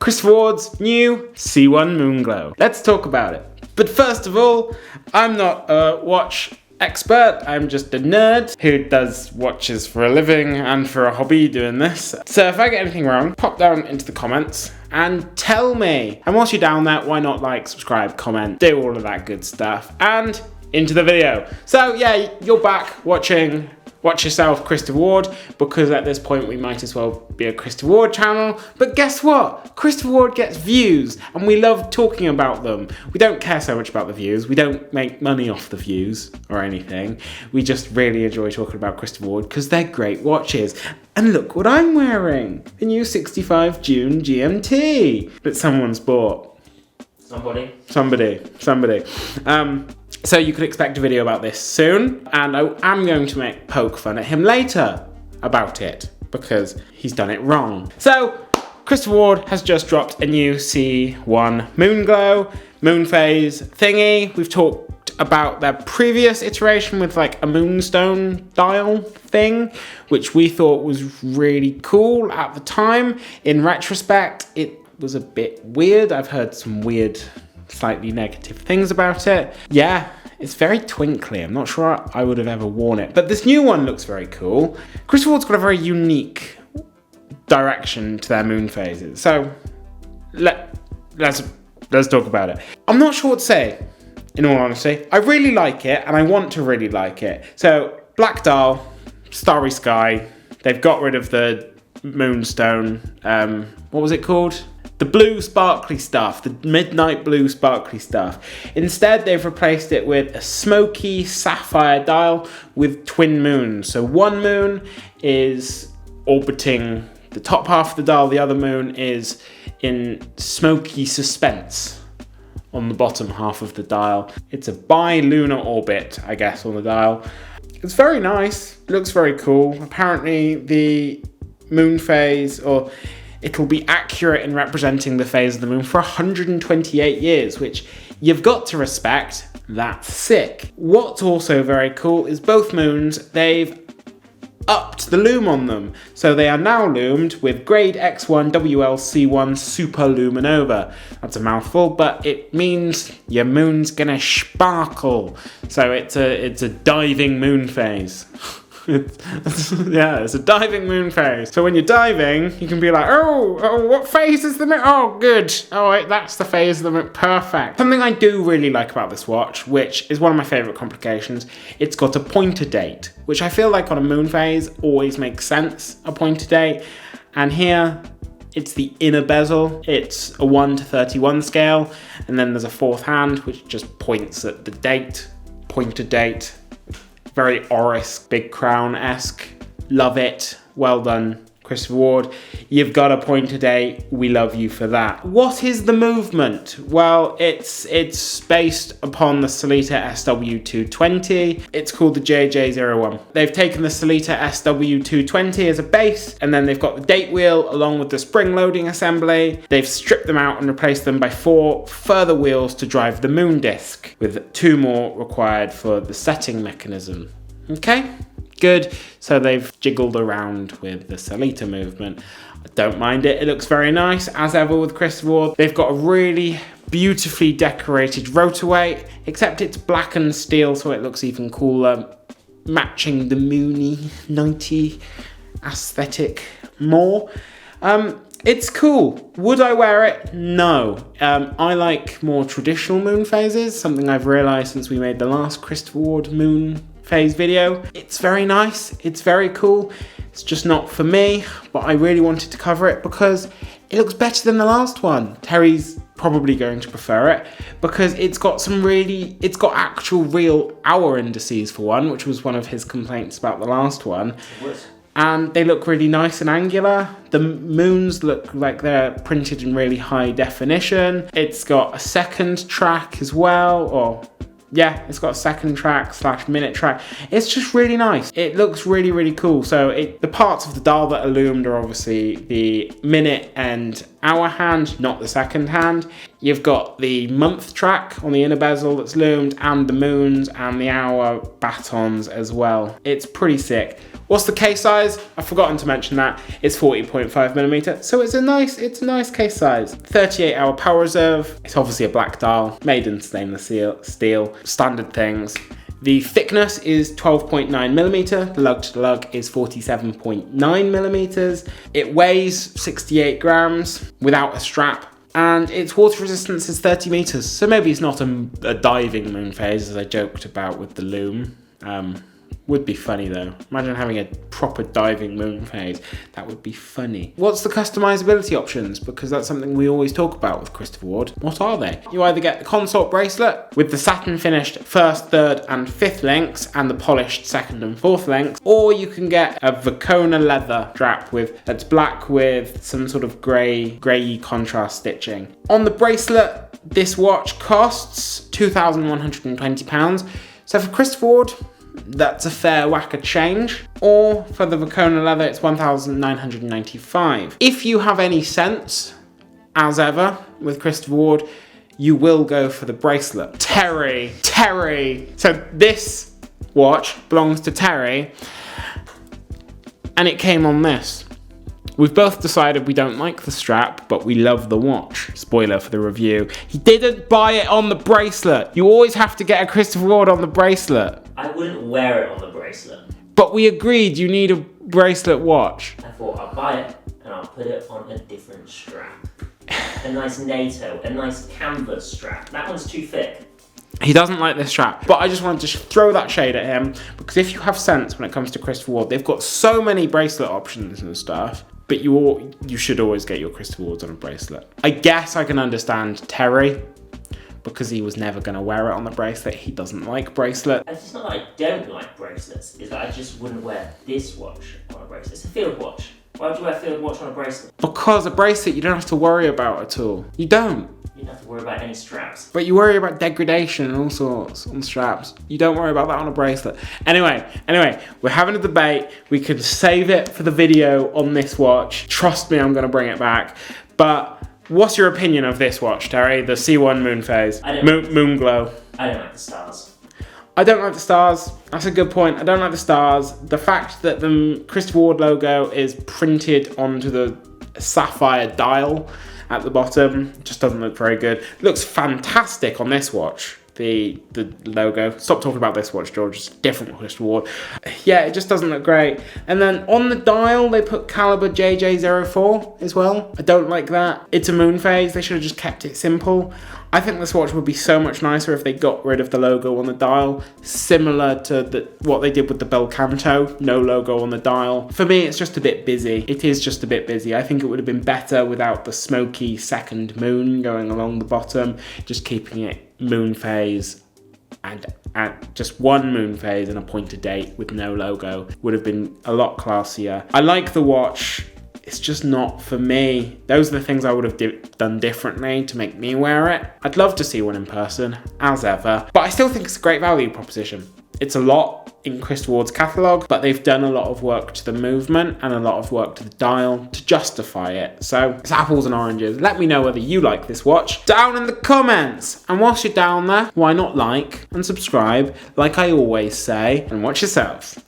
Christopher Ward's new C1 Moonglow. Let's talk about it. But first of all, I'm not a watch expert, I'm just a nerd who does watches for a living and for a hobby doing this. So if I get anything wrong, pop down into the comments and tell me. And whilst you're down there, why not like, subscribe, comment, do all of that good stuff. And into the video. So yeah, you're back watching Watch Yourself Christopher Ward, because at this point we might as well be a Christopher Ward channel. But guess what? Christopher Ward gets views and we love talking about them. We don't care so much about the views. We don't make money off the views or anything. We just really enjoy talking about Christopher Ward because they're great watches. And look what I'm wearing. The new 65 Dune GMT that someone's bought. Somebody. So you could expect a video about this soon, and I am going to poke fun at him later about it, because he's done it wrong. So, Christopher Ward has just dropped a new C1 Moonglow, moonphase thingy. We've talked about their previous iteration with like a moonstone dial thing, which we thought was really cool at the time. In retrospect, it was a bit weird. I've heard some weird, slightly negative things about it. Yeah, it's very twinkly. I'm not sure I would have ever worn it, but this new one looks very cool. Christopher Ward's got a very unique direction to their moon phases. So let's talk about it. I'm not sure what to say, in all honesty. I really like it, and I want to really like it. So black dial, starry sky. They've got rid of the moonstone. What was it called? The blue sparkly stuff, the midnight blue sparkly stuff. Instead, they've replaced it with a smoky sapphire dial with twin moons. So one moon is orbiting the top half of the dial, the other moon is in smoky suspense on the bottom half of the dial. It's a bi-lunar orbit, I guess, on the dial. It's very nice, looks very cool. Apparently the moon phase, or it'll be accurate in representing the phase of the moon for 128 years, which you've got to respect. That's sick. What's also very cool is both moons, they've upped the lume on them. So they are now lumed with grade X1 WLC1 Super Luminova. That's a mouthful, but it means your moon's gonna sparkle. So it's a diving moon phase. It's a diving moon phase. So when you're diving, you can be like, oh, what phase is the moon? Oh, good. Oh, wait, that's the phase of the moon. Perfect. Something I do really like about this watch, which is one of my favorite complications, it's got a pointer date, which I feel like on a moon phase always makes sense, a pointer date. And here, it's the inner bezel. It's a 1 to 31 scale. And then there's a fourth hand, which just points at the date, pointer date. Very Oris, big crown-esque. Love it. Well done, Christopher Ward. You've got a pointer date. We love you for that. What is the movement? Well, it's based upon the Sellita SW220. It's called the JJ01. They've taken the Sellita SW220 as a base, and then they've got the date wheel along with the spring loading assembly. They've stripped them out and replaced them by 4 further wheels to drive the moon disc, with 2 more required for the setting mechanism. Okay? Good. So they've jiggled around with the Sellita movement. I don't mind it. It looks very nice, as ever with Christopher Ward. They've got a really beautifully decorated rotorweight, except it's black and steel, so it looks even cooler, matching the moony, nighty aesthetic more. It's cool. Would I wear it? No. I like more traditional moon phases, something I've realised since we made the last Christopher Ward moon phase video. It's very nice, it's very cool. It's just not for me, but I really wanted to cover it because it looks better than the last one. Terry's probably going to prefer it because it's got actual real hour indices for one, which was one of his complaints about the last one. And they look really nice and angular. The moons look like they're printed in really high definition. It's got a second track as well, or yeah, it's got a second track / minute track. It's just really nice. It looks really, really cool. So the parts of the dial that are loomed are obviously the minute and hour hand, not the second hand. You've got the month track on the inner bezel that's loomed, and the moons and the hour batons as well. It's pretty sick. What's the case size? I've forgotten to mention that. It's 40.5mm, so it's a nice case size. 38-hour power reserve. It's obviously a black dial, made in stainless steel, standard things. The thickness is 12.9mm, the lug to lug is 47.9mm. It weighs 68 grams without a strap, and its water resistance is 30 meters. So maybe it's not a diving moon phase, as I joked about with the loom. Would be funny though. Imagine having a proper diving moon phase. That would be funny. What's the customizability options? Because that's something we always talk about with Christopher Ward. What are they? You either get the consort bracelet with the satin finished 1st, 3rd and 5th links and the polished 2nd and 4th links, or you can get a Vacona leather strap that's black with some sort of grey contrast stitching. On the bracelet, this watch costs £2,120. So for Christopher Ward, that's a fair whack of change. Or for the Vacona leather, it's £1,995. If you have any sense, as ever, with Christopher Ward, you will go for the bracelet. Terry. So this watch belongs to Terry, and it came on this. We've both decided we don't like the strap, but we love the watch. Spoiler for the review. He didn't buy it on the bracelet. You always have to get a Christopher Ward on the bracelet. I wouldn't wear it on the bracelet. But we agreed you need a bracelet watch. I thought I'll buy it and I'll put it on a different strap. A nice NATO, a nice canvas strap. That one's too thick. He doesn't like this strap, but I just wanted to throw that shade at him, because if you have sense when it comes to Christopher Ward, they've got so many bracelet options and stuff, but you should always get your Christopher Wards on a bracelet. I guess I can understand Terry, because he was never going to wear it on the bracelet. He doesn't like bracelet. It's not that I don't like bracelets, it's that I just wouldn't wear this watch on a bracelet. It's a field watch. Why would you wear a field watch on a bracelet? Because a bracelet you don't have to worry about at all. You don't. You don't have to worry about any straps. But you worry about degradation and all sorts on straps. You don't worry about that on a bracelet. Anyway, we're having a debate. We can save it for the video on this watch. Trust me, I'm going to bring it back. But what's your opinion of this watch, Terry? The C1 moon phase. Moonglow. I don't like the stars. I don't like the stars. That's a good point. I don't like the stars. The fact that the Christopher Ward logo is printed onto the sapphire dial at the bottom just doesn't look very good. It looks fantastic on this watch. The logo. Stop talking about this watch, George. It's a different Christopher Ward. Yeah, it just doesn't look great. And then on the dial, they put caliber JJ04 as well. I don't like that. It's a moon phase. They should have just kept it simple. I think this watch would be so much nicer if they got rid of the logo on the dial, similar to what they did with the Belcanto, no logo on the dial. For me, it's just a bit busy. It is just a bit busy. I think it would have been better without the smoky second moon going along the bottom, just keeping it moon phase and just one moon phase and a pointed date with no logo would have been a lot classier. I like the watch. It's just not for me. Those are the things I would have done differently to make me wear it. I'd love to see one in person, as ever. But I still think it's a great value proposition. It's a lot in Christopher Ward's catalogue, but they've done a lot of work to the movement and a lot of work to the dial to justify it. So it's apples and oranges. Let me know whether you like this watch down in the comments. And whilst you're down there, why not like and subscribe, like I always say, and watch yourselves.